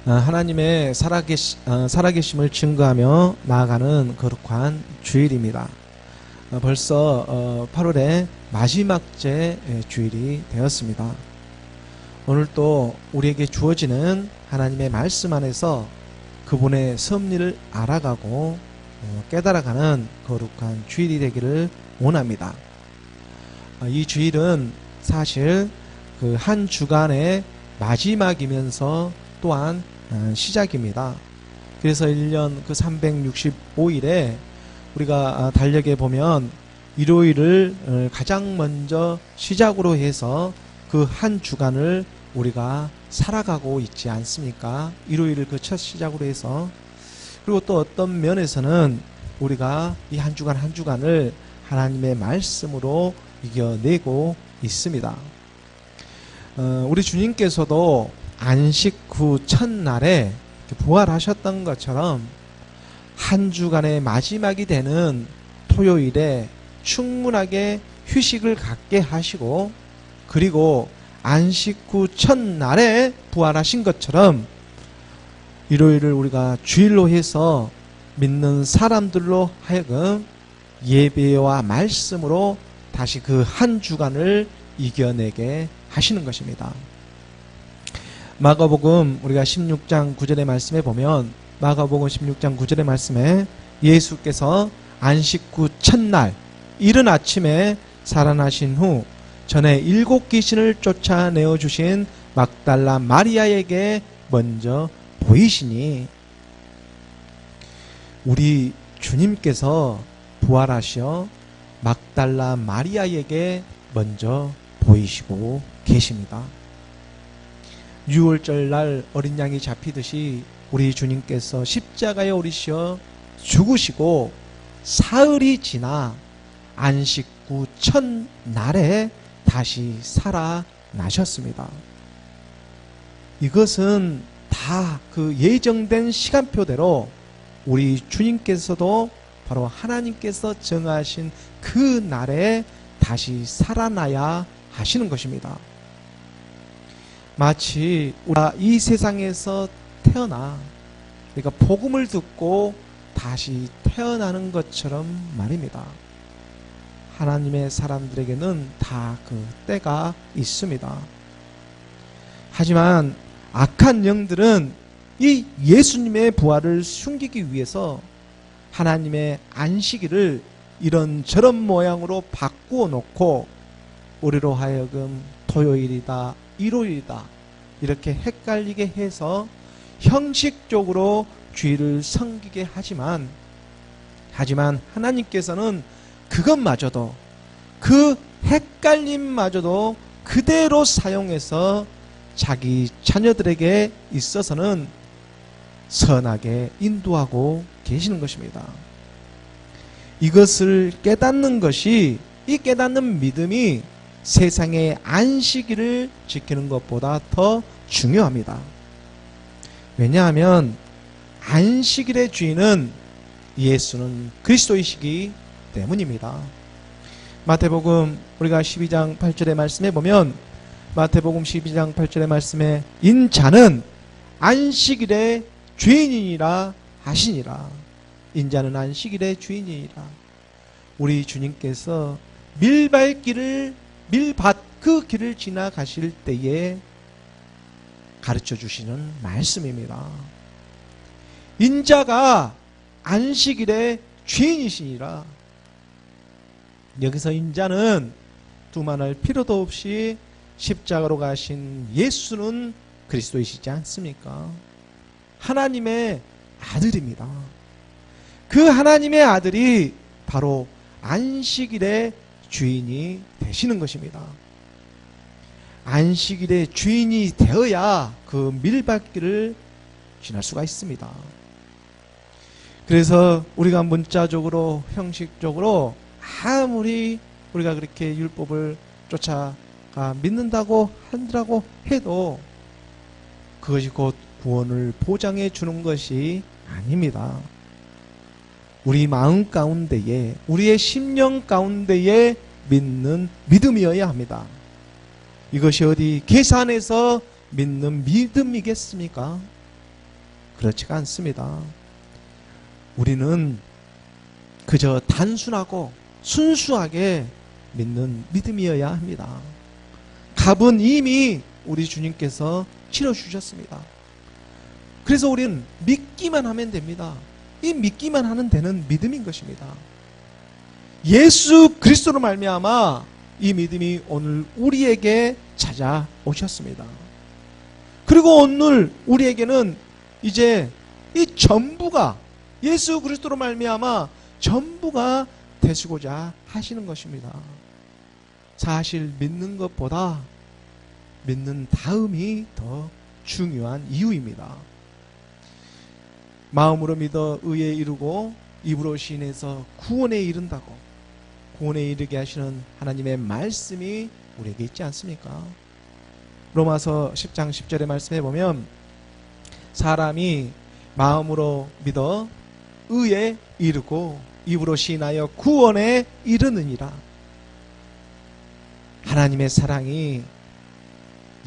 하나님의 살아계심을 증거하며 나아가는 거룩한 주일입니다. 벌써 8월의 마지막째 주일이 되었습니다. 오늘 또 우리에게 주어지는 하나님의 말씀 안에서 그분의 섭리를 알아가고 깨달아가는 거룩한 주일이 되기를 원합니다. 이 주일은 사실 그 한 주간의 마지막이면서 또한 시작입니다. 그래서 1년 그 365일에 우리가 달력에 보면 일요일을 가장 먼저 시작으로 해서 그 한 주간을 우리가 살아가고 있지 않습니까? 일요일을 그 첫 시작으로 해서. 그리고 또 어떤 면에서는 우리가 이 한 주간 한 주간을 하나님의 말씀으로 이겨내고 있습니다. 우리 주님께서도 안식 후 첫날에 부활하셨던 것처럼 한 주간의 마지막이 되는 토요일에 충분하게 휴식을 갖게 하시고, 그리고 안식 후 첫날에 부활하신 것처럼 일요일을 우리가 주일로 해서 믿는 사람들로 하여금 예배와 말씀으로 다시 그 한 주간을 이겨내게 하시는 것입니다. 마가복음 우리가 16장 9절의 말씀에 보면, 마가복음 16장 9절의 말씀에 예수께서 안식 후 첫날 이른 아침에 살아나신 후 전에 7 귀신을 쫓아내어 주신 막달라 마리아에게 먼저 보이시니, 우리 주님께서 부활하셔 막달라 마리아에게 먼저 보이시고 계십니다. 유월절 날 어린 양이 잡히듯이 우리 주님께서 십자가에 오르셔 죽으시고 사흘이 지나 안식 후 첫날에 다시 살아나셨습니다. 이것은 다 그 예정된 시간표대로 우리 주님께서도 바로 하나님께서 정하신 그 날에 다시 살아나야 하시는 것입니다. 마치 우리가 이 세상에서 태어나, 그러니까 복음을 듣고 다시 태어나는 것처럼 말입니다. 하나님의 사람들에게는 다 그 때가 있습니다. 하지만 악한 영들은 이 예수님의 부활을 숨기기 위해서 하나님의 안식일을 이런저런 모양으로 바꾸어 놓고 우리로 하여금 토요일이다, 일요일이다 이렇게 헷갈리게 해서 형식적으로 주일을 섬기게 하지만 하나님께서는 그것마저도, 그 헷갈림마저도 그대로 사용해서 자기 자녀들에게 있어서는 선하게 인도하고 계시는 것입니다. 이것을 깨닫는 것이, 이 깨닫는 믿음이 세상의 안식일을 지키는 것보다 더 중요합니다. 왜냐하면 안식일의 주인은 예수는 그리스도이시기 때문입니다. 마태복음 우리가 12장 8절의 말씀에 보면, 마태복음 12장 8절의 말씀에 인자는 안식일의 주인이니라 하시니라. 인자는 안식일의 주인이니라. 우리 주님께서 밀밭 그 길을 지나가실 때에 가르쳐 주시는 말씀입니다. 인자가 안식일의 주인이시니라. 여기서 인자는 두말할 필요도 없이 십자가로 가신 예수는 그리스도이시지 않습니까? 하나님의 아들입니다. 그 하나님의 아들이 바로 안식일의 주인이 되시는 것입니다. 안식일의 주인이 되어야 그 밀밭길을 지날 수가 있습니다. 그래서 우리가 문자적으로, 형식적으로 아무리 우리가 그렇게 율법을 쫓아가 믿는다고 한다고 해도 그것이 곧 구원을 보장해 주는 것이 아닙니다. 우리 마음 가운데에, 우리의 심령 가운데에 믿는 믿음이어야 합니다. 이것이 어디 계산해서 믿는 믿음이겠습니까? 그렇지가 않습니다. 우리는 그저 단순하고 순수하게 믿는 믿음이어야 합니다. 값은 이미 우리 주님께서 치러주셨습니다. 그래서 우리는 믿기만 하면 됩니다. 이 믿기만 하는 데는 믿음인 것입니다. 예수 그리스도로 말미암아 이 믿음이 오늘 우리에게 찾아오셨습니다. 그리고 오늘 우리에게는 이제 이 전부가 예수 그리스도로 말미암아 전부가 되시고자 하시는 것입니다. 사실 믿는 것보다 믿는 다음이 더 중요한 이유입니다. 마음으로 믿어 의에 이르고 입으로 시인해서 구원에 이른다고 구원에 이르게 하시는 하나님의 말씀이 우리에게 있지 않습니까? 로마서 10장 10절의 말씀에 보면 사람이 마음으로 믿어 의에 이르고 입으로 시인하여 구원에 이르느니라. 하나님의 사랑이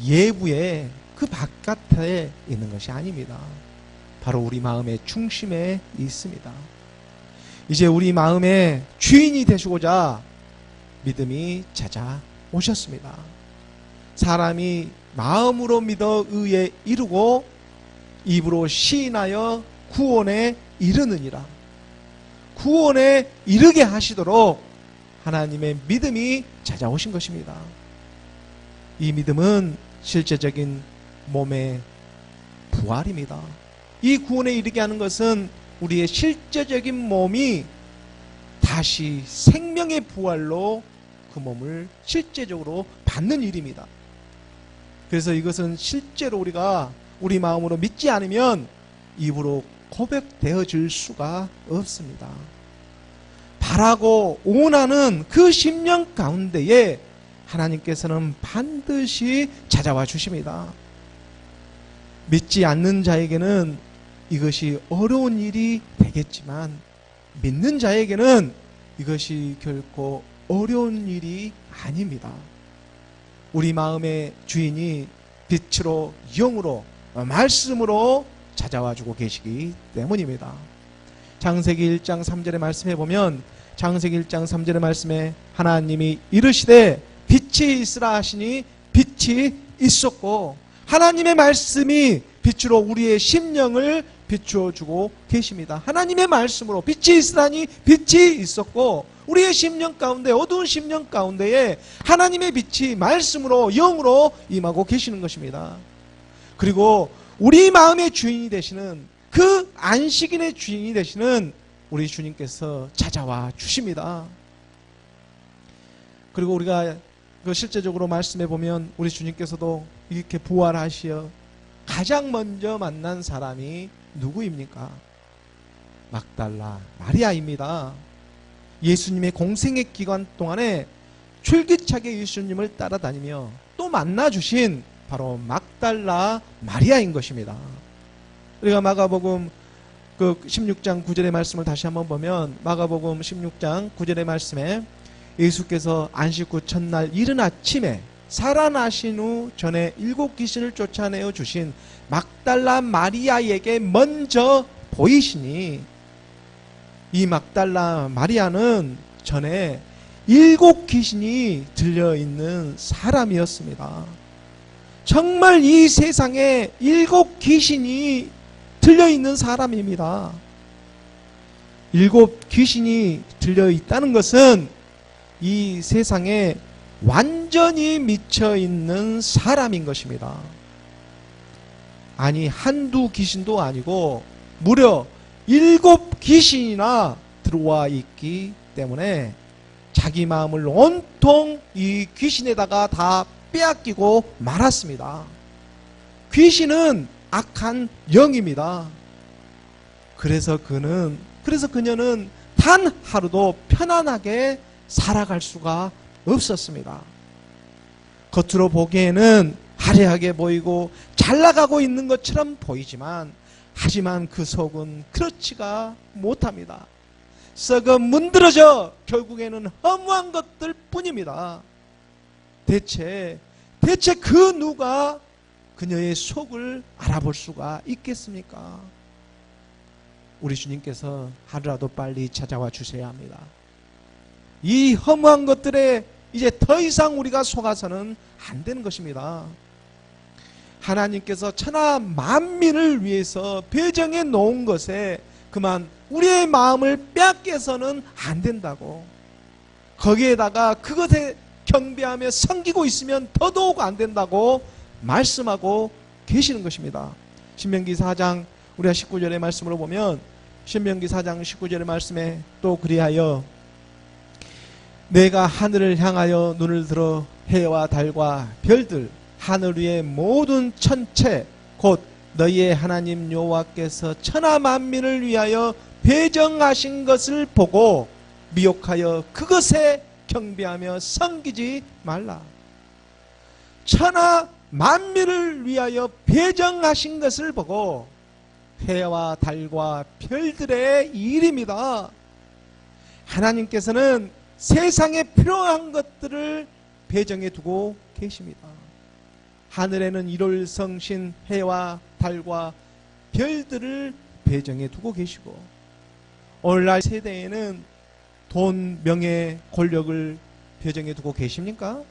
예부에 그 바깥에 있는 것이 아닙니다. 바로 우리 마음의 중심에 있습니다. 이제 우리 마음의 주인이 되시고자 믿음이 찾아오셨습니다. 사람이 마음으로 믿어 의에 이르고 입으로 시인하여 구원에 이르느니라. 구원에 이르게 하시도록 하나님의 믿음이 찾아오신 것입니다. 이 믿음은 실제적인 몸의 부활입니다. 이 구원에 이르게 하는 것은 우리의 실제적인 몸이 다시 생명의 부활로 그 몸을 실제적으로 받는 일입니다. 그래서 이것은 실제로 우리가 우리 마음으로 믿지 않으면 입으로 고백되어질 수가 없습니다. 바라고 원하는 그 심령 가운데에 하나님께서는 반드시 찾아와 주십니다. 믿지 않는 자에게는 이것이 어려운 일이 되겠지만 믿는 자에게는 이것이 결코 어려운 일이 아닙니다. 우리 마음의 주인이 빛으로 영으로 말씀으로 찾아와 주고 계시기 때문입니다. 창세기 1장 3절의 말씀에 보면 창세기 1장 3절의 말씀에 하나님이 이르시되 빛이 있으라 하시니 빛이 있었고 하나님의 말씀이 빛으로 우리의 심령을 비추어 주고 계십니다. 하나님의 말씀으로 빛이 있으라니 빛이 있었고 우리의 심령 가운데 어두운 심령 가운데에 하나님의 빛이 말씀으로 영으로 임하고 계시는 것입니다. 그리고 우리 마음의 주인이 되시는 그 안식인의 주인이 되시는 우리 주님께서 찾아와 주십니다. 그리고 우리가 실제적으로 말씀해 보면 우리 주님께서도 이렇게 부활하시어 가장 먼저 만난 사람이 누구입니까? 막달라 마리아입니다. 예수님의 공생의 기간 동안에 줄기차게 예수님을 따라다니며 또 만나주신 바로 막달라 마리아인 것입니다. 우리가 마가복음 16장 9절의 말씀을 다시 한번 보면 마가복음 16장 9절의 말씀에 예수께서 안식 후 첫날 이른 아침에 살아나신 후 전에 7 귀신을 쫓아내어 주신 막달라 마리아에게 먼저 보이시니 이 막달라 마리아는 전에 7 귀신이 들려있는 사람이었습니다. 정말 이 세상에 7 귀신이 들려있는 사람입니다. 7 귀신이 들려있다는 것은 이 세상에 완전히 미쳐있는 사람인 것입니다. 아니 한두 귀신도 아니고 무려 7 귀신이나 들어와 있기 때문에 자기 마음을 온통 이 귀신에다가 다 빼앗기고 말았습니다. 귀신은 악한 영입니다. 그래서 그녀는 단 하루도 편안하게 살아갈 수가 없었습니다. 겉으로 보기에는 화려하게 보이고 잘 나가고 있는 것처럼 보이지만 하지만 그 속은 그렇지가 못합니다. 썩어 문드러져 결국에는 허무한 것들 뿐입니다. 대체 그 누가 그녀의 속을 알아볼 수가 있겠습니까? 우리 주님께서 하루라도 빨리 찾아와 주셔야 합니다. 이 허무한 것들에 이제 더 이상 우리가 속아서는 안 되는 것입니다. 하나님께서 천하 만민을 위해서 배정해 놓은 것에 그만 우리의 마음을 빼앗겨서는 안 된다고, 거기에다가 그것에 경배하며 섬기고 있으면 더더욱 안 된다고 말씀하고 계시는 것입니다. 신명기 4장 우리가 19절의 말씀으로 보면, 신명기 4장 19절의 말씀에 또 그리하여 내가 하늘을 향하여 눈을 들어 해와 달과 별들 하늘 위의 모든 천체 곧 너희의 하나님 여호와께서 천하 만민을 위하여 배정하신 것을 보고 미혹하여 그것에 경배하며 섬기지 말라. 천하 만민을 위하여 배정하신 것을 보고, 해와 달과 별들의 일입니다. 하나님께서는 세상에 필요한 것들을 배정해 두고 계십니다. 하늘에는 일월성신 해와 달과 별들을 배정해 두고 계시고, 오늘날 세대에는 돈, 명예, 권력을 배정해 두고 계십니까?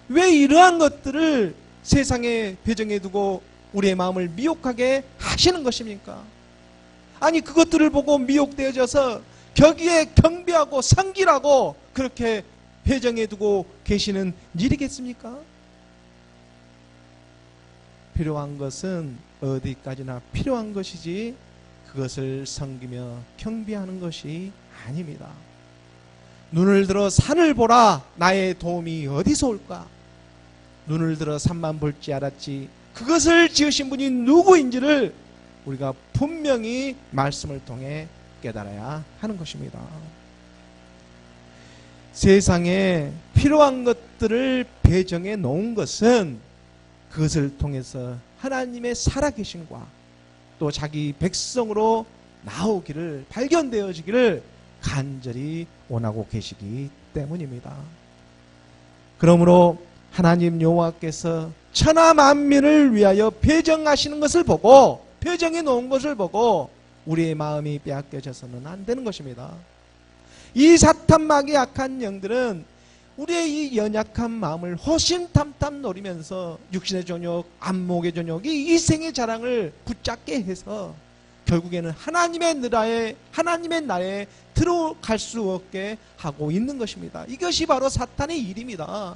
왜 이러한 것들을 세상에 배정해 두고 우리의 마음을 미혹하게 하시는 것입니까? 아니, 그것들을 보고 미혹되어져서 거기에 경배하고 섬기라고 그렇게 배정해 두고 계시는 일이겠습니까? 필요한 것은 어디까지나 필요한 것이지 그것을 섬기며 경배하는 것이 아닙니다. 눈을 들어 산을 보라. 나의 도움이 어디서 올까? 눈을 들어 산만 볼 줄 알았지 그것을 지으신 분이 누구인지를 우리가 분명히 말씀을 통해 깨달아야 하는 것입니다. 세상에 필요한 것들을 배정해 놓은 것은 그것을 통해서 하나님의 살아계심과 또 자기 백성으로 나오기를, 발견되어지기를 간절히 원하고 계시기 때문입니다. 그러므로 하나님 여호와께서 천하 만민을 위하여 배정하시는 것을 보고, 배정해 놓은 것을 보고 우리의 마음이 빼앗겨져서는 안 되는 것입니다. 이 사탄마귀 악한 영들은 우리의 이 연약한 마음을 호심탐탐 노리면서 육신의 정욕, 안목의 정욕, 이 이생의 자랑을 붙잡게 해서 결국에는 하나님의 나라에 들어갈 수 없게 하고 있는 것입니다. 이것이 바로 사탄의 일입니다.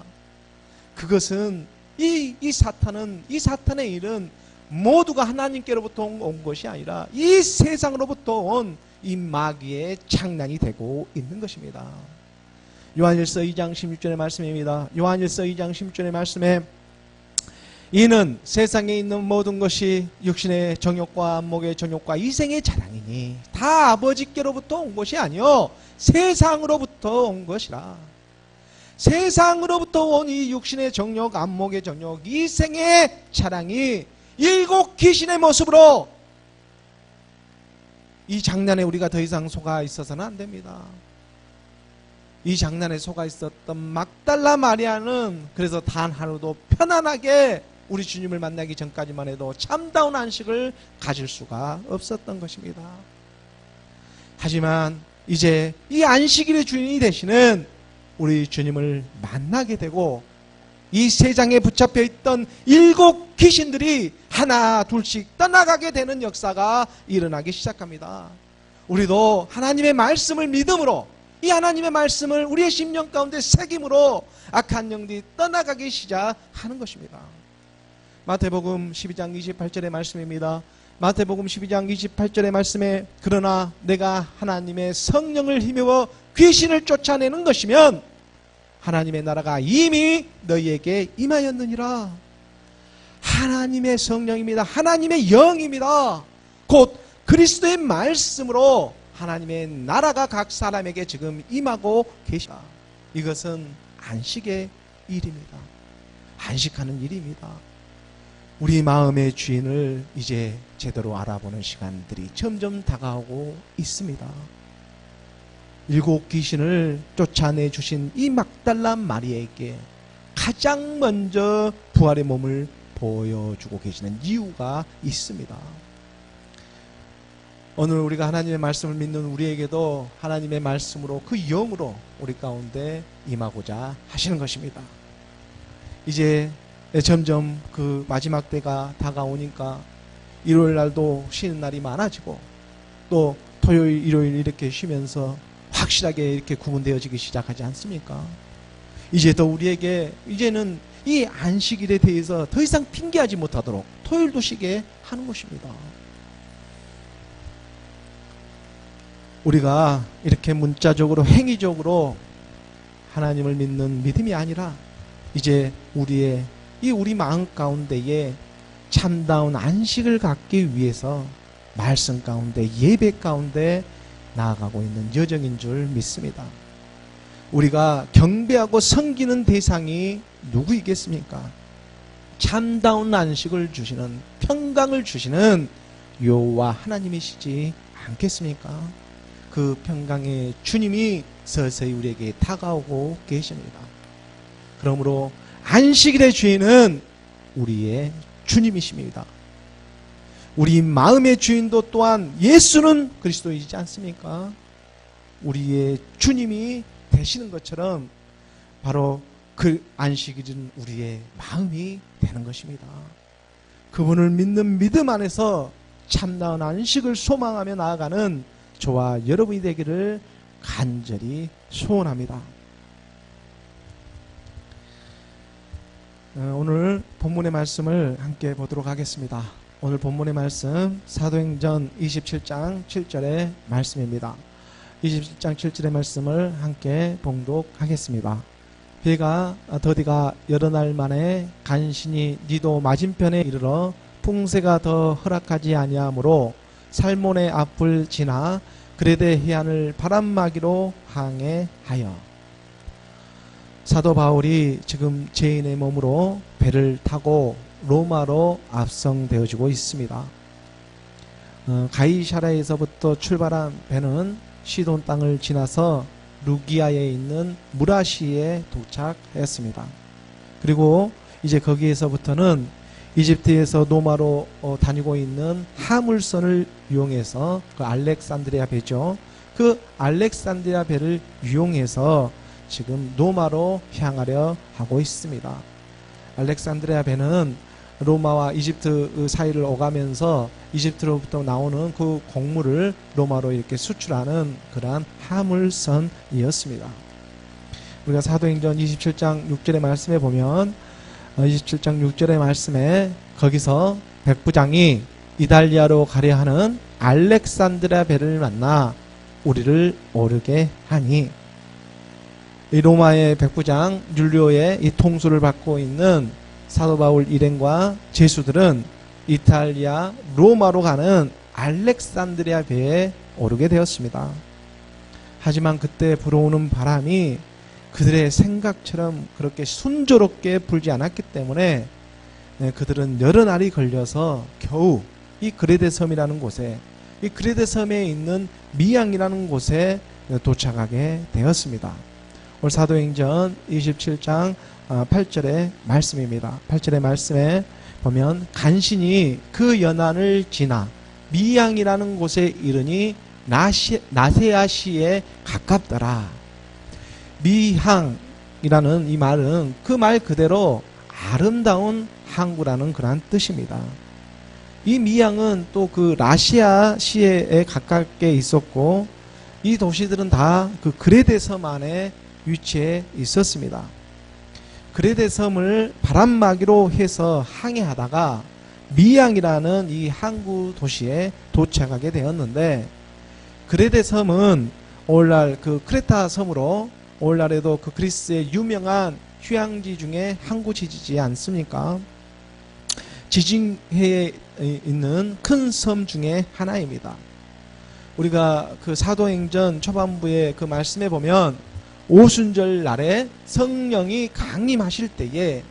그것은 이 사탄의 일은 모두가 하나님께로부터 온 것이 아니라 이 세상으로부터 온 이 마귀의 장난이 되고 있는 것입니다. 요한일서 2장 16절의 말씀입니다. 요한일서 2장 16절의 말씀에 이는 세상에 있는 모든 것이 육신의 정욕과 안목의 정욕과 이생의 자랑이니 다 아버지께로부터 온 것이 아니요 세상으로부터 온 것이라. 세상으로부터 온 이 육신의 정욕, 안목의 정욕, 이생의 자랑이 일곱 귀신의 모습으로, 이 장난에 우리가 더 이상 속아 있어서는 안 됩니다. 이 장난에 속아 있었던 막달라 마리아는 그래서 단 하루도 편안하게 우리 주님을 만나기 전까지만 해도 참다운 안식을 가질 수가 없었던 것입니다. 하지만 이제 이 안식일의 주인이 되시는 우리 주님을 만나게 되고, 이 세상에 붙잡혀 있던 일곱 귀신들이 하나 둘씩 떠나가게 되는 역사가 일어나기 시작합니다. 우리도 하나님의 말씀을 믿음으로, 이 하나님의 말씀을 우리의 심령 가운데 새김으로 악한 영들이 떠나가기 시작하는 것입니다. 마태복음 12장 28절의 말씀입니다. 마태복음 12장 28절의 말씀에 그러나 내가 하나님의 성령을 힘입어 귀신을 쫓아내는 것이면 하나님의 나라가 이미 너희에게 임하였느니라. 하나님의 성령입니다. 하나님의 영입니다. 곧 그리스도의 말씀으로 하나님의 나라가 각 사람에게 지금 임하고 계시다. 이것은 안식의 일입니다. 안식하는 일입니다. 우리 마음의 주인을 이제 제대로 알아보는 시간들이 점점 다가오고 있습니다. 일곱 귀신을 쫓아내 주신 이 막달라 마리아에게 가장 먼저 부활의 몸을 보여주고 계시는 이유가 있습니다. 오늘 우리가 하나님의 말씀을 믿는 우리에게도 하나님의 말씀으로 그 영으로 우리 가운데 임하고자 하시는 것입니다. 이제 점점 그 마지막 때가 다가오니까 일요일 날도 쉬는 날이 많아지고 또 토요일, 일요일 이렇게 쉬면서 확실하게 이렇게 구분되어지기 시작하지 않습니까? 이제 더 우리에게 이제는 이 안식일에 대해서 더 이상 핑계하지 못하도록 토요일도 쉬게 하는 것입니다. 우리가 이렇게 문자적으로 행위적으로 하나님을 믿는 믿음이 아니라 이제 우리 마음 가운데에 참다운 안식을 갖기 위해서 말씀 가운데 예배 가운데 나아가고 있는 여정인 줄 믿습니다. 우리가 경배하고 섬기는 대상이 누구이겠습니까? 참다운 안식을 주시는, 평강을 주시는 여호와 하나님이시지 않겠습니까? 그 평강의 주님이 서서히 우리에게 다가오고 계십니다. 그러므로 안식일의 주인은 우리의 주님이십니다. 우리 마음의 주인도 또한 예수는 그리스도이지 않습니까? 우리의 주님이 되시는 것처럼 바로 그 안식일은 우리의 마음이 되는 것입니다. 그분을 믿는 믿음 안에서 참나은 안식을 소망하며 나아가는 저와 여러분이 되기를 간절히 소원합니다. 오늘 본문의 말씀을 함께 보도록 하겠습니다. 오늘 본문의 말씀 사도행전 27장 7절의 말씀입니다. 27장 7절의 말씀을 함께 봉독하겠습니다. 해가 더디가 여러 날 만에 간신히 니도 맞은편에 이르러 풍세가 더 허락하지 아니하므로 살몬의 앞을 지나 그레데 해안을 바람막이로 항해하여. 사도 바울이 지금 죄인의 몸으로 배를 타고 로마로 앞성되어지고 있습니다. 가이사랴에서부터 출발한 배는 시돈 땅을 지나서 루기아에 있는 무라시에 도착했습니다. 그리고 이제 거기에서부터는 이집트에서 로마로 다니고 있는 하물선을 이용해서 그 알렉산드리아 배죠. 그 알렉산드리아 배를 이용해서 지금 로마로 향하려 하고 있습니다. 알렉산드리아 배는 로마와 이집트 사이를 오가면서 이집트로부터 나오는 그 곡물을 로마로 이렇게 수출하는 그러한 하물선이었습니다. 우리가 사도행전 27장 6절의 말씀에 보면 27장 6절의 말씀에 거기서 백부장이 이달리아로 가려 하는 알렉산드리아 배를 만나 우리를 오르게 하니, 이 로마의 백부장 율리오의 이 통수를 받고 있는 사도 바울 일행과 제수들은 이탈리아 로마로 가는 알렉산드리아 배에 오르게 되었습니다. 하지만 그때 불어오는 바람이 그들의 생각처럼 그렇게 순조롭게 불지 않았기 때문에 그들은 여러 날이 걸려서 겨우 이 그레데 섬이라는 곳에, 이 그레데 섬에 있는 미양이라는 곳에 도착하게 되었습니다. 오늘 사도행전 27장 8절의 말씀입니다. 8절의 말씀에 보면 간신히 그 연안을 지나 미양이라는 곳에 이르니 나세아시에 가깝더라. 미항이라는 이 말은 그 말 그대로 아름다운 항구라는 그러한 뜻입니다. 이 미항은 또 그 라시아시에 가깝게 있었고, 이 도시들은 다 그 그레데 섬 안에 위치해 있었습니다. 그레데 섬을 바람막이로 해서 항해하다가 미항이라는 이 항구 도시에 도착하게 되었는데, 그레데 섬은 오늘날 그 크레타 섬으로 오늘날에도 그 그리스의 유명한 휴양지 중에 한 곳이지 않습니까? 지중해에 있는 큰 섬 중에 하나입니다. 우리가 그 사도행전 초반부의 그 말씀에 보면 오순절 날에 성령이 강림하실 때에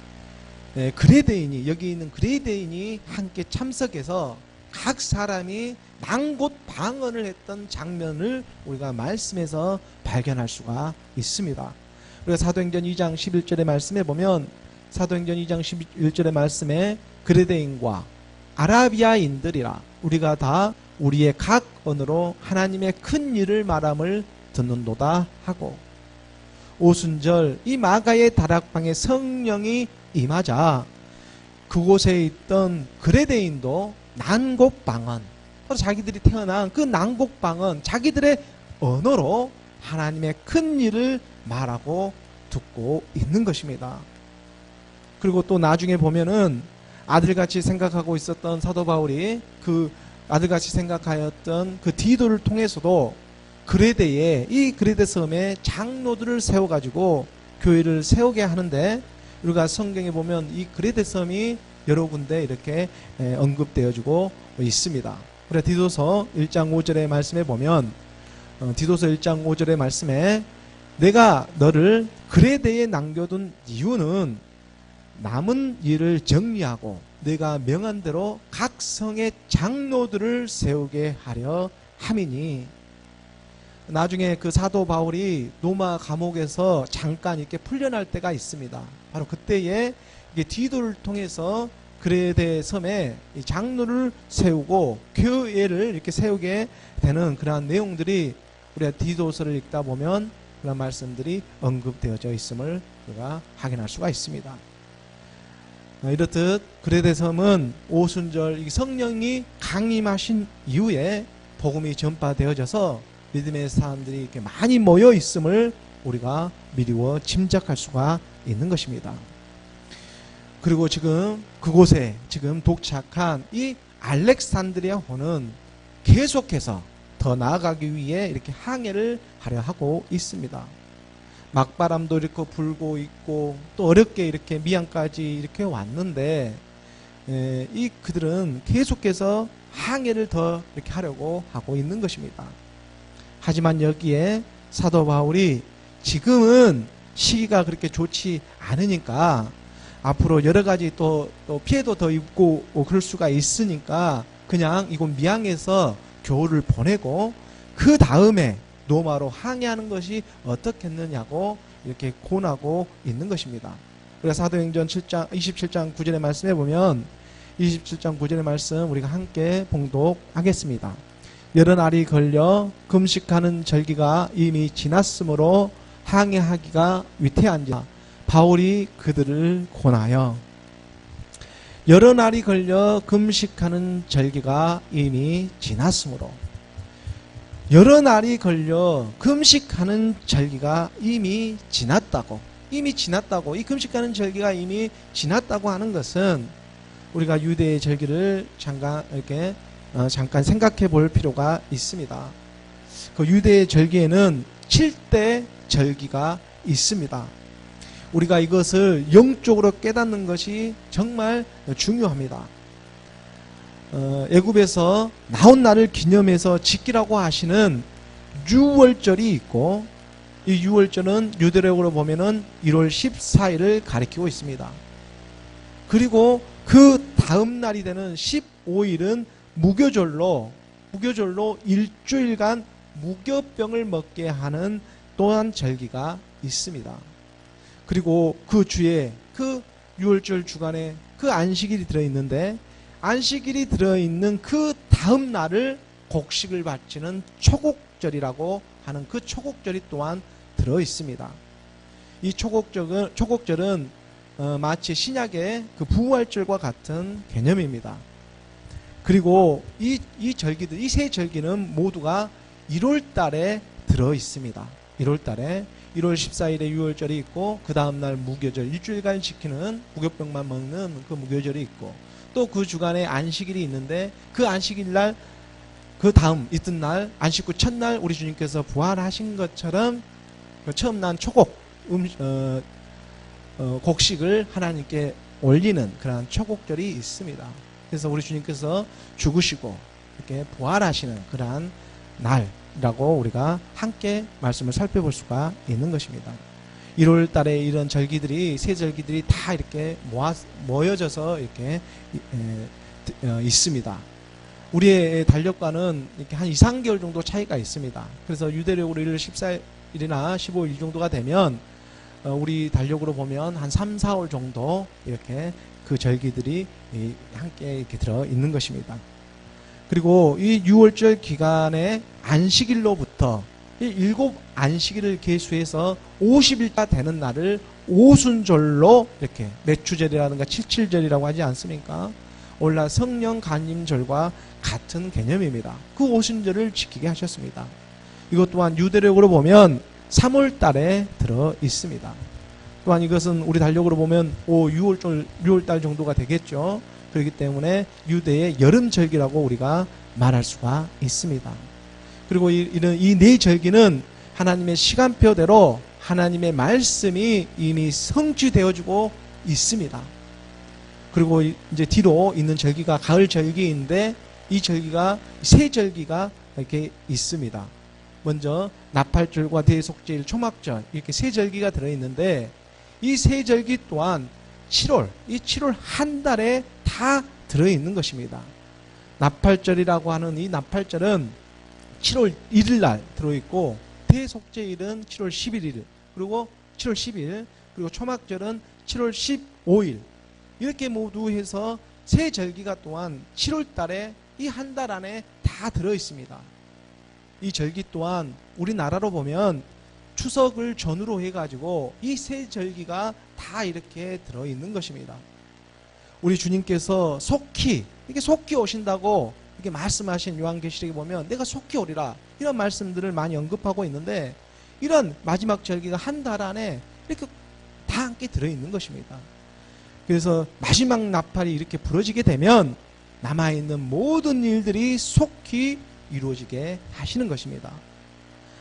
그레데인이, 여기 있는 그레데인이 함께 참석해서 각 사람이 난곳 방언을 했던 장면을 우리가 말씀에서 발견할 수가 있습니다. 우리가 사도행전 2장 11절의 말씀에 보면, 사도행전 2장 11절의 말씀에 그레데인과 아라비아인들이라, 우리가 다 우리의 각 언어로 하나님의 큰 일을 말함을 듣는도다 하고, 오순절 이 마가의 다락방에 성령이 임하자 그곳에 있던 그레데인도 난곡방언, 바로 자기들이 태어난 그 난곡방언, 자기들의 언어로 하나님의 큰 일을 말하고 듣고 있는 것입니다. 그리고 또 나중에 보면은 아들같이 생각하고 있었던 사도 바울이 그 아들같이 생각하였던 그 디도를 통해서도 그레데에, 이 그레데 섬에 장로들을 세워가지고 교회를 세우게 하는데, 우리가 성경에 보면 이 그레데 섬이 여러 군데 이렇게 언급되어지고 있습니다. 그래 디도서 1장 5절의 말씀에 보면, 디도서 1장 5절의 말씀에 내가 너를 그레데에 남겨둔 이유는 남은 일을 정리하고 내가 명한 대로 각 성의 장로들을 세우게 하려 함이니, 나중에 그 사도 바울이 로마 감옥에서 잠깐 이렇게 풀려날 때가 있습니다. 바로 그때에 이게 디도를 통해서 그레데 섬에 장로를 세우고 교회를 이렇게 세우게 되는 그러한 내용들이 우리가 디도서를 읽다 보면 그런 말씀들이 언급되어져 있음을 우리가 확인할 수가 있습니다. 이렇듯 그레데 섬은 오순절 성령이 강림하신 이후에 복음이 전파되어져서 믿음의 사람들이 이렇게 많이 모여 있음을 우리가 미루어 짐작할 수가 있는 것입니다. 그리고 지금 그곳에 지금 도착한 이 알렉산드리아호는 계속해서 더 나아가기 위해 이렇게 항해를 하려 하고 있습니다. 막바람도 이렇게 불고 있고 또 어렵게 이렇게 미양까지 이렇게 왔는데, 이 그들은 계속해서 항해를 더 이렇게 하려고 하고 있는 것입니다. 하지만 여기에 사도 바울이 지금은 시기가 그렇게 좋지 않으니까 앞으로 여러 가지 또 피해도 더 입고 그럴 수가 있으니까 그냥 이곳 미양에서 교회를 보내고 그 다음에 로마로 항해하는 것이 어떻겠느냐고 이렇게 권하고 있는 것입니다. 우리가 사도행전 27장 9절의 말씀에 보면 27장 9절의 말씀 우리가 함께 봉독하겠습니다. 여러 날이 걸려 금식하는 절기가 이미 지났으므로 항해하기가 위태한지라 바울이 그들을 권하여, 여러 날이 걸려 금식하는 절기가 이미 지났으므로, 여러 날이 걸려 금식하는 절기가 이미 지났다고, 이 금식하는 절기가 이미 지났다고 하는 것은 우리가 유대의 절기를 잠깐 생각해 볼 필요가 있습니다. 그 유대의 절기에는 7대 절기가 있습니다. 우리가 이것을 영적으로 깨닫는 것이 정말 중요합니다. 애굽에서 나온 날을 기념해서 지키라고 하시는 유월절이 있고, 이 유월절은 유대력으로 보면은 1월 14일을 가리키고 있습니다. 그리고 그 다음 날이 되는 15일은 무교절로 일주일간 무교병을 먹게 하는 또한 절기가 있습니다. 그리고 그 주에 그 유월절 주간에 그 안식일이 들어있는데, 안식일이 들어있는 그 다음 날을 곡식을 바치는 초곡절이라고 하는 그 초곡절이 또한 들어있습니다. 이 초곡절은 마치 신약의 그 부활절과 같은 개념입니다. 그리고 이 절기들, 이 세 절기는 모두가 1월 달에 들어 있습니다. 1월 달에 1월 14일에 유월절이 있고, 그 다음날 무교절, 일주일간 지키는 무교병만 먹는 그 무교절이 있고, 또 그 주간에 안식일이 있는데, 그 안식일날 그 다음 이튿날 안식구 첫날 우리 주님께서 부활하신 것처럼 그 처음 난 초곡 곡식을 하나님께 올리는 그러한 초곡절이 있습니다. 그래서 우리 주님께서 죽으시고 이렇게 부활하시는 그러한 날이라고 우리가 함께 말씀을 살펴볼 수가 있는 것입니다. 1월 달에 이런 절기들이, 세 절기들이 다 이렇게 모여져서 이렇게 있습니다. 우리의 달력과는 이렇게 한 2, 3개월 정도 차이가 있습니다. 그래서 유대력으로 1월 14일이나 15일 정도가 되면 우리 달력으로 보면 한 3, 4월 정도 이렇게 그 절기들이 함께 이렇게 들어 있는 것입니다. 그리고 이 6월절 기간의 안식일로부터 이 7 안식일을 계수해서 50일가 되는 날을 오순절로 이렇게 매추절이라든가 칠칠절이라고 하지 않습니까? 오늘날 성령 간임절과 같은 개념입니다. 그 오순절을 지키게 하셨습니다. 이것 또한 유대력으로 보면 3월 달에 들어 있습니다. 또한 이것은 우리 달력으로 보면 6월달 정도가 되겠죠. 그렇기 때문에 유대의 여름절기라고 우리가 말할 수가 있습니다. 그리고 이 네 절기는 하나님의 시간표대로 하나님의 말씀이 이미 성취되어지고 있습니다. 그리고 이제 뒤로 있는 절기가 가을 절기인데 이 절기가 세 절기가 이렇게 있습니다. 먼저 나팔절과 대속제일, 초막절 이렇게 세 절기가 들어있는데 이 세 절기 또한 7월, 이 7월 한 달에 다 들어있는 것입니다. 나팔절이라고 하는 이 나팔절은 7월 1일 날 들어있고 대속제일은 7월 11일 그리고 7월 10일 그리고 초막절은 7월 15일 이렇게 모두 해서 세 절기가 또한 7월 달에 이 한 달 안에 다 들어있습니다. 이 절기 또한 우리나라로 보면 추석을 전후로 해가지고 이 세 절기가 다 이렇게 들어있는 것입니다. 우리 주님께서 속히 이렇게 속히 오신다고 이렇게 말씀하신 요한계시록에 보면 내가 속히 오리라 이런 말씀들을 많이 언급하고 있는데 이런 마지막 절기가 한 달 안에 이렇게 다 함께 들어있는 것입니다. 그래서 마지막 나팔이 이렇게 부러지게 되면 남아있는 모든 일들이 속히 이루어지게 하시는 것입니다.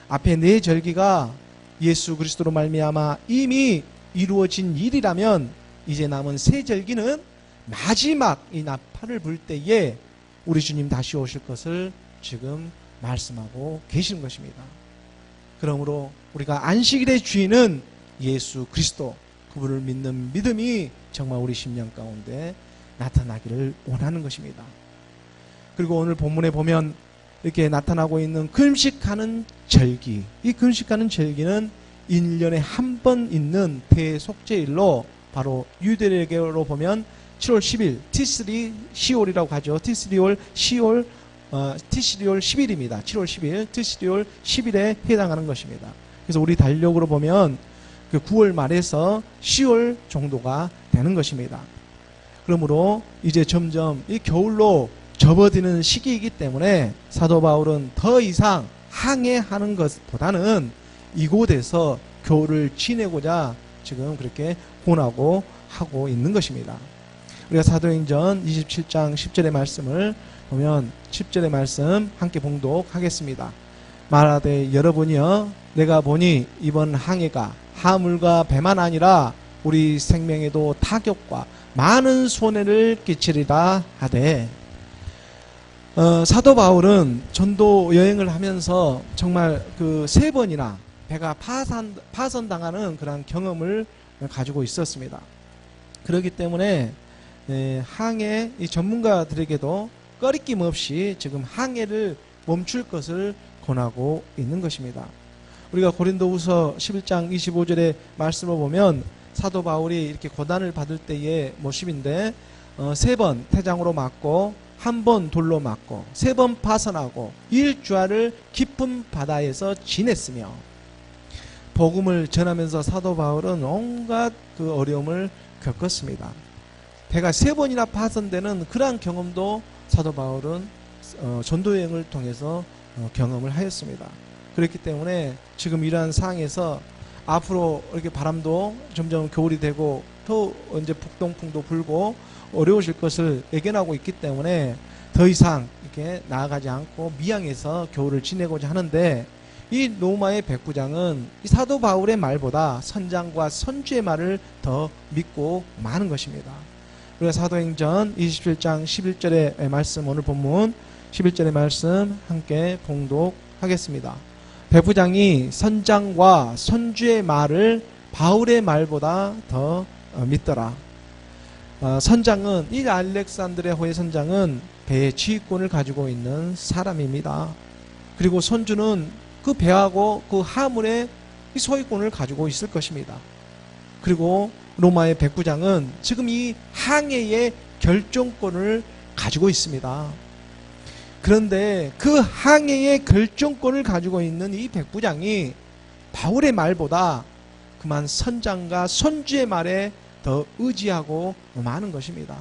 앞에 네 절기가 예수 그리스도로 말미암아 이미 이루어진 일이라면 이제 남은 세 절기는 마지막 이 나팔을 불 때에 우리 주님 다시 오실 것을 지금 말씀하고 계시는 것입니다. 그러므로 우리가 안식일의 주인은 예수 그리스도 그분을 믿는 믿음이 정말 우리 심령 가운데 나타나기를 원하는 것입니다. 그리고 오늘 본문에 보면 이렇게 나타나고 있는 금식하는 절기, 이 금식하는 절기는 1년에 한 번 있는 대속제일로 바로 유대력으로 보면 7월 10일 티스리 시올이라고 하죠. 티스리올 10일 7월 10일 티스리올 10일에 해당하는 것입니다. 그래서 우리 달력으로 보면 그 9월 말에서 10월 정도가 되는 것입니다. 그러므로 이제 점점 이 겨울로 접어드는 시기이기 때문에 사도 바울은 더 이상 항해하는 것보다는 이곳에서 겨울을 지내고자 지금 그렇게 권하고 하고 있는 것입니다. 우리가 사도행전 27장 10절의 말씀을 보면 10절의 말씀 함께 봉독하겠습니다. 말하되 여러분이여 내가 보니 이번 항해가 하물과 배만 아니라 우리 생명에도 타격과 많은 손해를 끼치리라 하되 사도 바울은 전도 여행을 하면서 정말 그 3번이나 배가 파선당하는 그런 경험을 가지고 있었습니다. 그렇기 때문에 항해 이 전문가들에게도 꺼리낌 없이 지금 항해를 멈출 것을 권하고 있는 것입니다. 우리가 고린도후서 11장 25절의 말씀을 보면 사도 바울이 이렇게 고난을 받을 때의 모습인데 3번 태장으로 맞고 1번 돌로 맞고 3번 파선하고 일주일을 깊은 바다에서 지냈으며 복음을 전하면서 사도 바울은 온갖 그 어려움을 겪었습니다. 배가 3번이나 파선되는 그러한 경험도 사도 바울은 전도여행을 통해서 경험을 하였습니다. 그렇기 때문에 지금 이러한 상황에서 앞으로 이렇게 바람도 점점 겨울이 되고 또 이제 북동풍도 불고 어려우실 것을 예견하고 있기 때문에 더 이상 이렇게 나아가지 않고 미양에서 겨울을 지내고자 하는데 이 로마의 백부장은 이 사도 바울의 말보다 선장과 선주의 말을 더 믿고 마는 것입니다. 우리가 사도행전 27장 11절의 말씀 오늘 본문 11절의 말씀 함께 봉독하겠습니다. 백부장이 선장과 선주의 말을 바울의 말보다 더 믿더라. 선장은 이 알렉산드리아호의 선장은 배의 지휘권을 가지고 있는 사람입니다. 그리고 선주는 그 배하고 그 하물의 소유권을 가지고 있을 것입니다. 그리고 로마의 백부장은 지금 이 항해의 결정권을 가지고 있습니다. 그런데 그 항해의 결정권을 가지고 있는 이 백부장이 바울의 말보다 그만 선장과 선주의 말에 더 의지하고 많은 것입니다.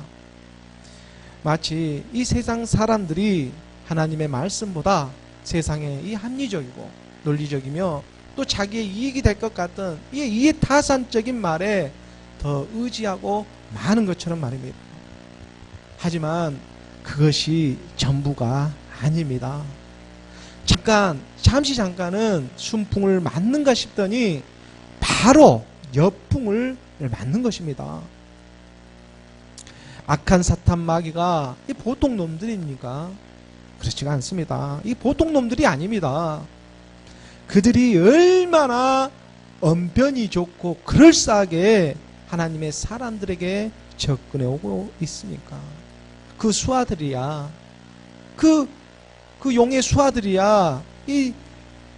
마치 이 세상 사람들이 하나님의 말씀보다 세상에 이 합리적이고 논리적이며 또 자기의 이익이 될 것 같은 이 이해타산적인 말에 더 의지하고 많은 것처럼 말입니다. 하지만 그것이 전부가 아닙니다. 잠깐은 순풍을 맞는가 싶더니 바로 역풍을 맞는 것입니다. 악한 사탄 마귀가 이 보통 놈들입니까? 그렇지가 않습니다. 이 보통 놈들이 아닙니다. 그들이 얼마나 언변이 좋고 그럴싸하게 하나님의 사람들에게 접근해 오고 있습니까? 그 수하들이야, 그 용의 수하들이야 이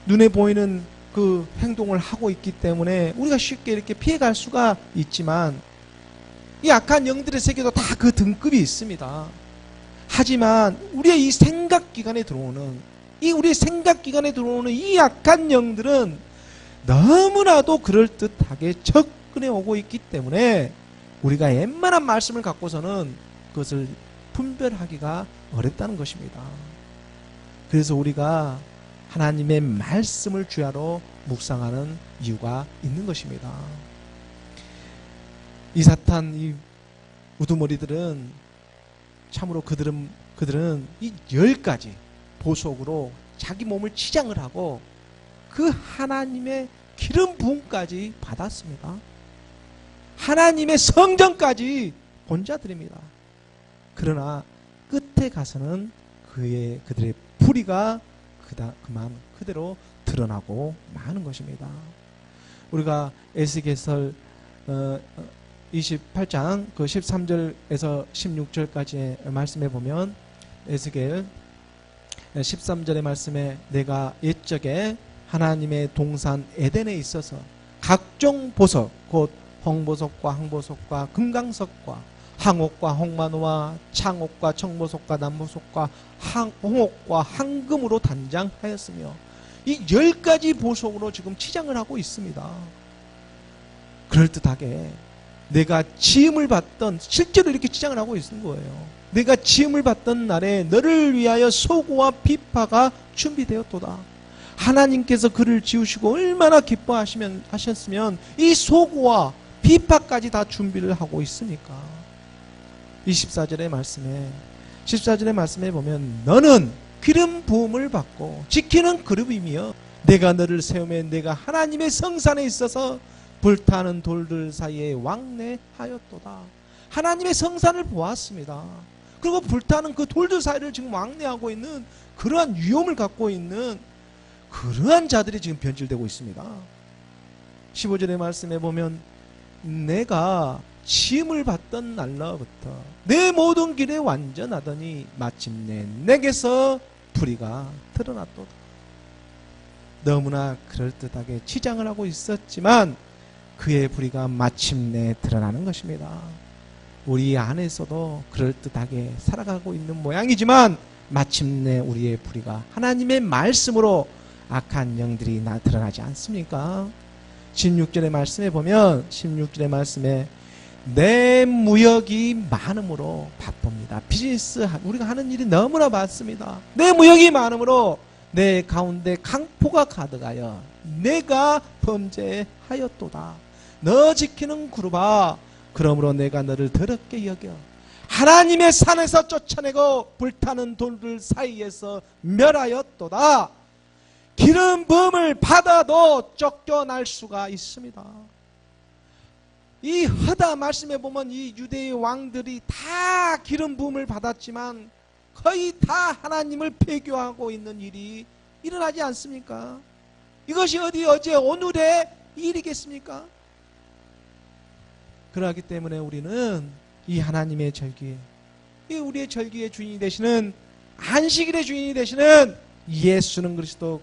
눈에 보이는 그 행동을 하고 있기 때문에 우리가 쉽게 이렇게 피해갈 수가 있지만, 이 악한 영들의 세계도 다 그 등급이 있습니다. 하지만 우리의 이 생각기관에 들어오는 이 악한 영들은 너무나도 그럴듯하게 접근해 오고 있기 때문에 우리가 웬만한 말씀을 갖고서는 그것을 분별하기가 어렵다는 것입니다. 그래서 우리가 하나님의 말씀을 주야로 묵상하는 이유가 있는 것입니다. 이 사탄, 이 우두머리들은 참으로 그들은 이 10가지 보석으로 자기 몸을 치장을 하고 그 하나님의 기름 부음까지 받았습니다. 하나님의 성전까지 본 자들입니다. 그러나 끝에 가서는 그들의 불의가 그만 그대로 드러나고 마는 것입니다. 우리가 에스겔서 28장 그 13절에서 16절까지의 말씀에 보면, 에스겔 13절의 말씀에 내가 옛적에 하나님의 동산 에덴에 있어서 각종 보석, 곧 홍보석과 항보석과 금강석과 항옥과 홍마노와 창옥과 청보석과 남보석과 홍옥과 황금으로 단장하였으며, 이 10가지 보석으로 지금 치장을 하고 있습니다. 그럴듯하게 내가 지음을 받던, 실제로 이렇게 치장을 하고 있는 거예요. 내가 지음을 받던 날에 너를 위하여 소고와 비파가 준비되었도다. 하나님께서 그를 지으시고 얼마나 기뻐하셨으면 이 소고와 비파까지 다 준비를 하고 있으니까. 14절의 말씀에 보면 너는 기름 부음을 받고 지키는 그룹이며 내가 너를 세우며 내가 하나님의 성산에 있어서 불타는 돌들 사이에 왕래하였도다. 하나님의 성산을 보았습니다. 그리고 불타는 그 돌들 사이를 지금 왕래하고 있는 그러한 위험을 갖고 있는 그러한 자들이 지금 변질되고 있습니다. 15절의 말씀에 보면 내가 지음을 받던 날로부터 내 모든 길에 완전하더니 마침내 내게서 불의가 드러났도다. 너무나 그럴듯하게 치장을 하고 있었지만 그의 불의가 마침내 드러나는 것입니다. 우리 안에서도 그럴듯하게 살아가고 있는 모양이지만 마침내 우리의 불의가 하나님의 말씀으로 악한 영들이 드러나지 않습니까? 16절의 말씀에 보면, 16절의 말씀에 내 무역이 많음으로 바쁩니다. 비즈니스, 우리가 하는 일이 너무나 많습니다. 내 무역이 많음으로 내 가운데 강포가 가득하여 내가 범죄하였도다. 너 지키는 그룹아, 그러므로 내가 너를 더럽게 여겨 하나님의 산에서 쫓아내고 불타는 돌들 사이에서 멸하였도다. 기름 부음을 받아도 쫓겨날 수가 있습니다. 이 허다 말씀에 보면 이 유대의 왕들이 다 기름 부음을 받았지만 거의 다 하나님을 배교하고 있는 일이 일어나지 않습니까? 이것이 어제 오늘의 일이겠습니까? 그러기 때문에 우리는 이 하나님의 절기에, 이 우리의 절기의 주인이 되시는, 안식일의 주인이 되시는 예수는 그리스도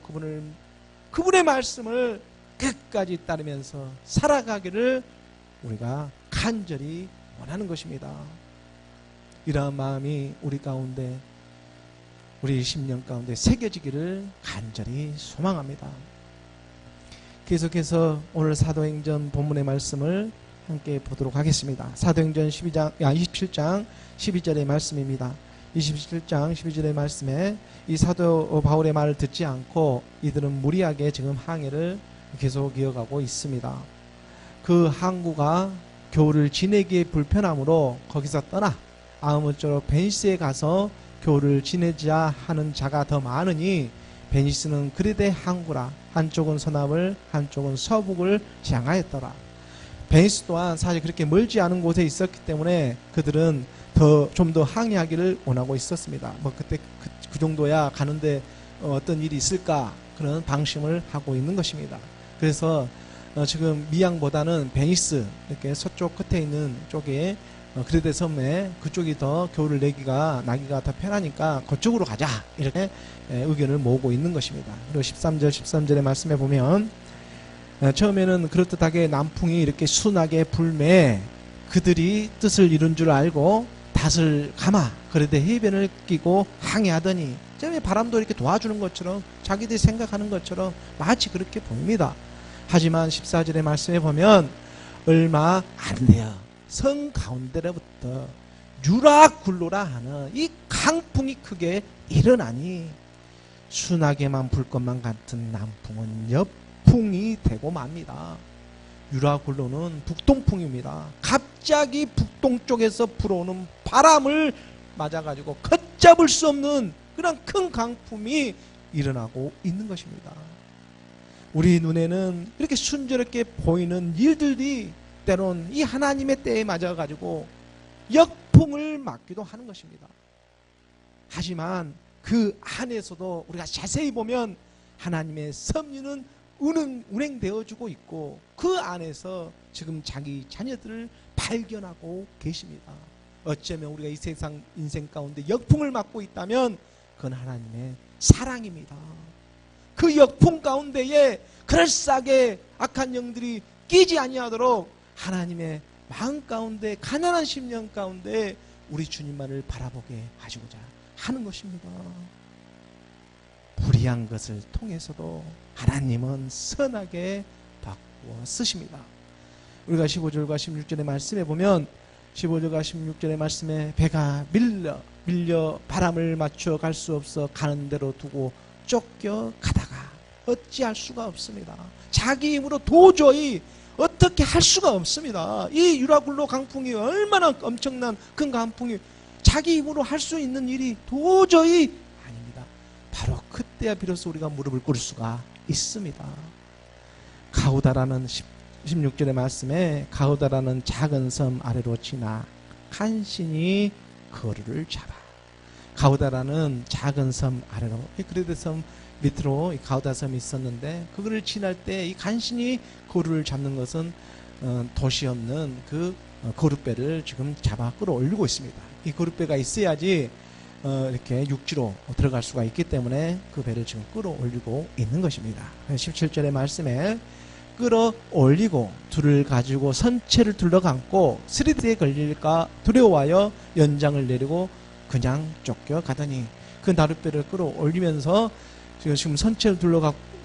그분의 말씀을 끝까지 따르면서 살아가기를 우리가 간절히 원하는 것입니다. 이러한 마음이 우리 가운데 우리 심령 가운데 새겨지기를 간절히 소망합니다. 계속해서 오늘 사도행전 본문의 말씀을 함께 보도록 하겠습니다. 사도행전 27장 12절의 말씀입니다. 27장 12절의 말씀에 이 사도 바울의 말을 듣지 않고 이들은 무리하게 지금 항해를 계속 이어가고 있습니다. 그 항구가 겨울을 지내기에 불편하므로 거기서 떠나 아무쪼록 베니스에 가서 겨울을 지내자 하는 자가 더 많으니 베니스는 그리데 항구라 한쪽은 서남을 한쪽은 서북을 향하였더라. 베니스 또한 사실 그렇게 멀지 않은 곳에 있었기 때문에 그들은 좀 더 항해하기를 원하고 있었습니다. 뭐 그때 그 정도야 가는데 어떤 일이 있을까 그런 방심을 하고 있는 것입니다. 그래서 지금 미양보다는 베니스 이렇게 서쪽 끝에 있는 쪽에 그레데 섬에 그쪽이 더 겨울을 나기가 더 편하니까 그쪽으로 가자 이렇게 의견을 모으고 있는 것입니다. 그리고 13절의 말씀에 보면 처음에는 그럴듯하게 남풍이 이렇게 순하게 불매 그들이 뜻을 이룬 줄 알고 닷을 감아 그레데 해변을 끼고 항해하더니 처음에 바람도 이렇게 도와주는 것처럼 자기들이 생각하는 것처럼 마치 그렇게 보입니다. 하지만 14절의 말씀에 보면 얼마 안 돼요. 성 가운데로부터 유라굴로라 하는 이 강풍이 크게 일어나니 순하게만 불 것만 같은 남풍은 역풍이 되고 맙니다. 유라굴로는 북동풍입니다. 갑자기 북동쪽에서 불어오는 바람을 맞아가지고 걷잡을 수 없는 그런 큰 강풍이 일어나고 있는 것입니다. 우리 눈에는 이렇게 순조롭게 보이는 일들이 때론 이 하나님의 때에 맞아가지고 역풍을 맞기도 하는 것입니다. 하지만 그 안에서도 우리가 자세히 보면 하나님의 섭리는 운행되어주고 있고 그 안에서 지금 자기 자녀들을 발견하고 계십니다. 어쩌면 우리가 이 세상 인생 가운데 역풍을 맞고 있다면 그건 하나님의 사랑입니다. 그 역풍 가운데에 그럴싸하게 악한 영들이 끼지 아니하도록 하나님의 마음 가운데 가난한 심령 가운데 우리 주님만을 바라보게 하시고자 하는 것입니다. 불의한 것을 통해서도 하나님은 선하게 바꾸어 쓰십니다. 우리가 15절과 16절의 말씀에 보면 15절과 16절의 말씀에 배가 밀려 바람을 맞춰 갈 수 없어 가는 대로 두고 쫓겨 가다가 어찌할 수가 없습니다. 자기 힘으로 도저히 어떻게 할 수가 없습니다. 이 유라굴로 강풍이 얼마나 엄청난 큰 강풍이 자기 힘으로 할 수 있는 일이 도저히 아닙니다. 바로 그때야 비로소 우리가 무릎을 꿇을 수가 있습니다. 가우다라는 16절의 말씀에 가우다라는 작은 섬 아래로 지나 간신히 거루를 잡아. 가우다라는 작은 섬 아래로 그레데 섬 밑으로 이 가우다 섬이 있었는데 그거를 지날 때 이 간신히 거루를 잡는 것은 도시 없는 그 거룻배를 지금 잡아 끌어올리고 있습니다. 이 거룻배가 있어야지 이렇게 육지로 들어갈 수가 있기 때문에 그 배를 지금 끌어올리고 있는 것입니다. 17절의 말씀에 끌어올리고 둘을 가지고 선체를 둘러감고 스리드에 걸릴까 두려워하여 연장을 내리고 그냥 쫓겨가더니 그 나룻배를 끌어올리면서 지금 선체를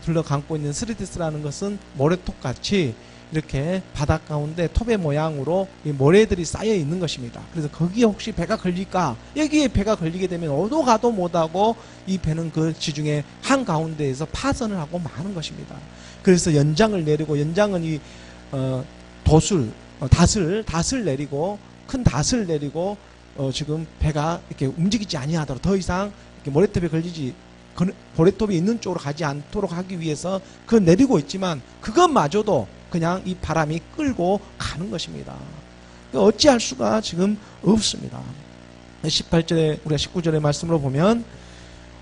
둘러감고 있는 스리디스라는 것은 모래톱같이 이렇게 바닷 가운데 톱의 모양으로 이 모래들이 쌓여 있는 것입니다. 그래서 거기에 혹시 배가 걸릴까? 여기에 배가 걸리게 되면 어디 가도 못하고 이 배는 그 지중해 한가운데에서 파선을 하고 마는 것입니다. 그래서 연장을 내리고 연장은 이 닷을 내리고 큰 닷을 내리고 지금 배가 이렇게 움직이지 아니하도록 더 이상 이렇게 모래톱에 걸리지 모래톱이 있는 쪽으로 가지 않도록 하기 위해서 그 내리고 있지만 그것마저도 그냥 이 바람이 끌고 가는 것입니다. 어찌할 수가 지금 없습니다. 18절에 우리가 19절의 말씀으로 보면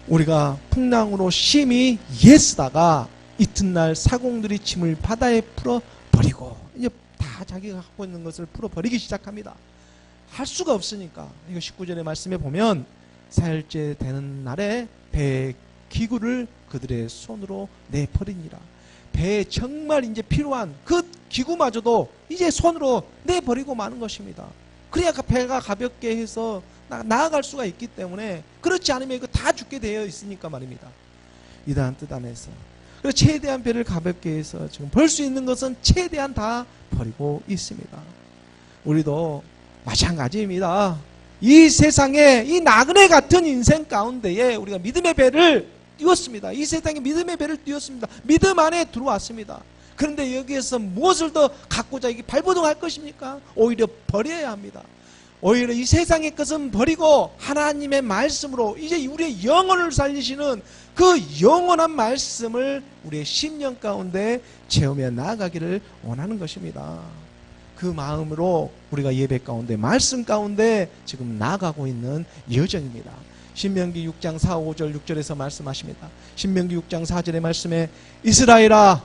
우리가 풍랑으로 심히 예쓰다가 이튿날 사공들이 짐을 바다에 풀어버리고 이제 다 자기가 갖고 있는 것을 풀어버리기 시작합니다. 할 수가 없으니까 이거 19절의 말씀에 보면 사흘째 되는 날에 배의 기구를 그들의 손으로 내버리니라. 배에 정말 이제 필요한 그 기구마저도 이제 손으로 내버리고 마는 것입니다. 그래야 배가 가볍게 해서 나아갈 수가 있기 때문에, 그렇지 않으면 이거 다 죽게 되어 있으니까 말입니다. 이러한 뜻 안에서 그래서 최대한 배를 가볍게 해서 지금 벌 수 있는 것은 최대한 다 버리고 있습니다. 우리도 마찬가지입니다. 이 세상에 이 나그네 같은 인생 가운데에 우리가 믿음의 배를 띄웠습니다. 이 세상에 믿음의 배를 띄웠습니다. 믿음 안에 들어왔습니다. 그런데 여기에서 무엇을 더 갖고자 이게 발버둥할 것입니까? 오히려 버려야 합니다. 오히려 이 세상의 것은 버리고 하나님의 말씀으로 이제 우리의 영혼을 살리시는 그 영원한 말씀을 우리의 심령 가운데 채우며 나아가기를 원하는 것입니다. 그 마음으로 우리가 예배 가운데 말씀 가운데 지금 나아가고 있는 여정입니다. 신명기 6장 4, 5절 6절에서 말씀하십니다. 신명기 6장 4절의 말씀에 이스라엘아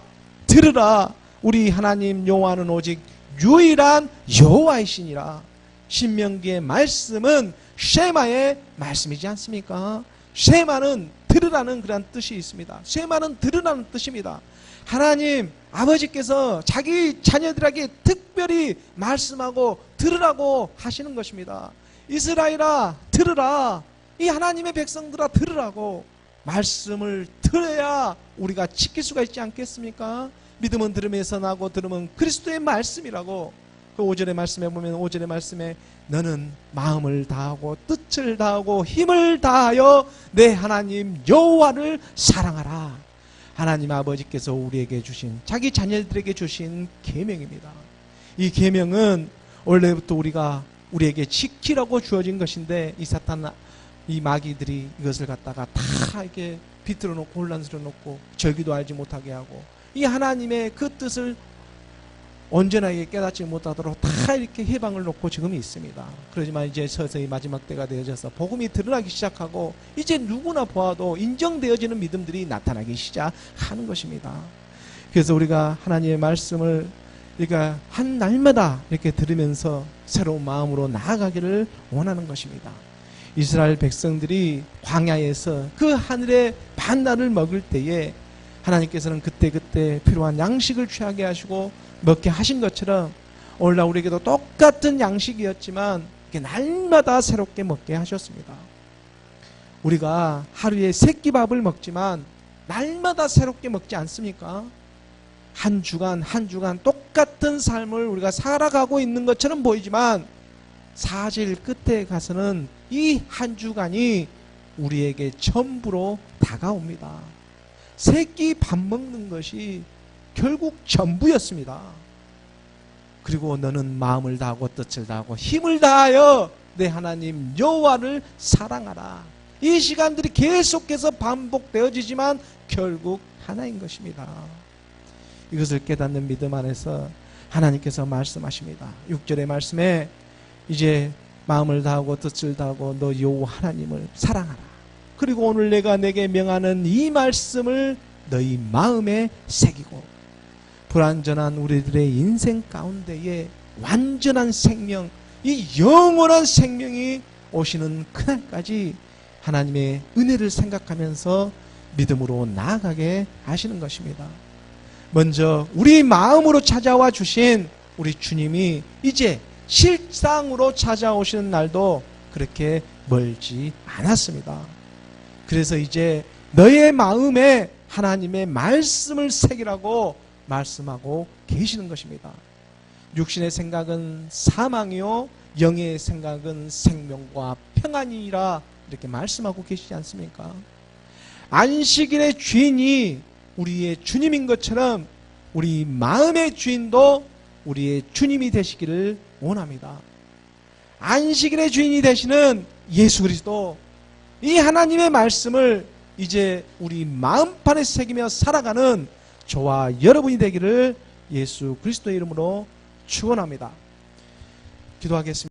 들으라 우리 하나님 여호와는 오직 유일한 여호와이시니라. 신명기의 말씀은 쉐마의 말씀이지 않습니까? 쉐마는 들으라는 그런 뜻이 있습니다. 쉐마는 들으라는 뜻입니다. 하나님 아버지께서 자기 자녀들에게 특별히 말씀하고 들으라고 하시는 것입니다. 이스라엘아 들으라. 이 하나님의 백성들아 들으라고 말씀을 들어야 우리가 지킬 수가 있지 않겠습니까? 믿음은 들음에서 나고 들음은 그리스도의 말씀이라고. 그 5절의 말씀에 보면 5절의 말씀에 너는 마음을 다하고 뜻을 다하고 힘을 다하여 내 하나님 여호와를 사랑하라. 하나님 아버지께서 우리에게 주신 자기 자녀들에게 주신 계명입니다. 이 계명은 원래부터 우리에게 지키라고 주어진 것인데 이 사탄 이 마귀들이 이것을 갖다가 다 이렇게 비틀어 놓고 혼란스러워 놓고 절기도 알지 못하게 하고 이 하나님의 그 뜻을 언제나 깨닫지 못하도록 다 이렇게 해방을 놓고 지금 있습니다. 그렇지만 이제 서서히 마지막 때가 되어져서 복음이 드러나기 시작하고 이제 누구나 보아도 인정되어지는 믿음들이 나타나기 시작하는 것입니다. 그래서 우리가 하나님의 말씀을 우리가 한 날마다 이렇게 들으면서 새로운 마음으로 나아가기를 원하는 것입니다. 이스라엘 백성들이 광야에서 그 하늘의 만나를 먹을 때에 하나님께서는 그때그때 필요한 양식을 취하게 하시고 먹게 하신 것처럼 오늘날 우리에게도 똑같은 양식이었지만 날마다 새롭게 먹게 하셨습니다. 우리가 하루에 3끼밥을 먹지만 날마다 새롭게 먹지 않습니까? 한 주간 한 주간 똑같은 삶을 우리가 살아가고 있는 것처럼 보이지만 사실 끝에 가서는 이 한 주간이 우리에게 전부로 다가옵니다. 3끼 밥 먹는 것이 결국 전부였습니다. 그리고 너는 마음을 다하고 뜻을 다하고 힘을 다하여 내 하나님 여호와를 사랑하라. 이 시간들이 계속해서 반복되어지지만 결국 하나인 것입니다. 이것을 깨닫는 믿음 안에서 하나님께서 말씀하십니다. 6절의 말씀에 이제 마음을 다하고 뜻을 다하고 너 여호와 하나님을 사랑하라. 그리고 오늘 내가 내게 명하는 이 말씀을 너희 마음에 새기고 불완전한 우리들의 인생 가운데에 완전한 생명, 이 영원한 생명이 오시는 그날까지 하나님의 은혜를 생각하면서 믿음으로 나아가게 하시는 것입니다. 먼저 우리 마음으로 찾아와 주신 우리 주님이 이제 실상으로 찾아오시는 날도 그렇게 멀지 않았습니다. 그래서 이제 너의 마음에 하나님의 말씀을 새기라고 말씀하고 계시는 것입니다. 육신의 생각은 사망이요 영의 생각은 생명과 평안이라 이렇게 말씀하고 계시지 않습니까? 안식일의 주인이 우리의 주님인 것처럼 우리 마음의 주인도 우리의 주님이 되시기를 원합니다. 안식일의 주인이 되시는 예수 그리스도, 이 하나님의 말씀을 이제 우리 마음판에 새기며 살아가는 저와 여러분이 되기를 예수 그리스도의 이름으로 축원합니다. 기도하겠습니다.